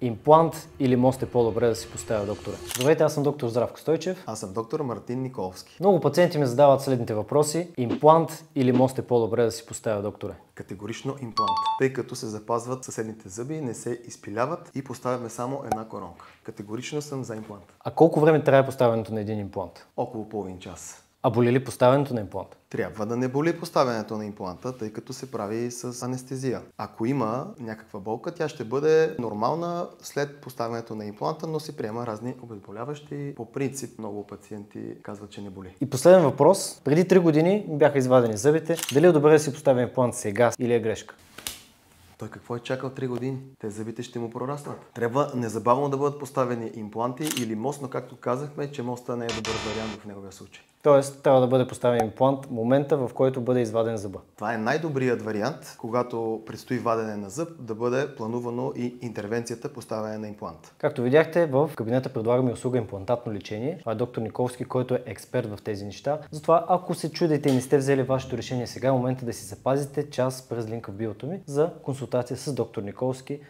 Имплант или мост е по-добре да си поставя, докторе? Здравейте, аз съм доктор Здравко Стойчев. Аз съм доктор Мартин Николовски. Много пациенти ми задават следните въпроси. Имплант или мост е по-добре да си поставя, докторе? Категорично имплант, тъй като се запазват съседните зъби, не се изпиляват и поставяме само една коронка. Категорично съм за имплант. А колко време трябва поставянето на един имплант? Около половин час. А боли ли поставянето на имплант? Трябва да не боли поставянето на импланта, тъй като се прави с анестезия. Ако има някаква болка, тя ще бъде нормална след поставянето на импланта, но се приема разни обезболяващи. По принцип, много пациенти казват, че не боли. И последен въпрос. Преди 3 години ми бяха извадени зъбите. Дали е добре да си поставя имплант сега или е грешка? Той какво е чакал 3 години? Те зъбите ще му прораснат. Трябва незабавно да бъдат поставени импланти или мост, но както казахме, че моста не е добър вариант в неговия случай. Тоест, трябва да бъде поставен имплант в момента, в който бъде изваден зъба. Това е най-добрият вариант, когато предстои вадене на зъб, да бъде планувано и интервенцията поставяне на имплант. Както видяхте, в кабинета предлагаме услуга имплантатно лечение. Това е доктор Николовски, който е експерт в тези неща. Затова, ако се чудите и не сте взели вашето решение сега, е момента да си запазите час през линка в биото ми за консултация с доктор Николовски.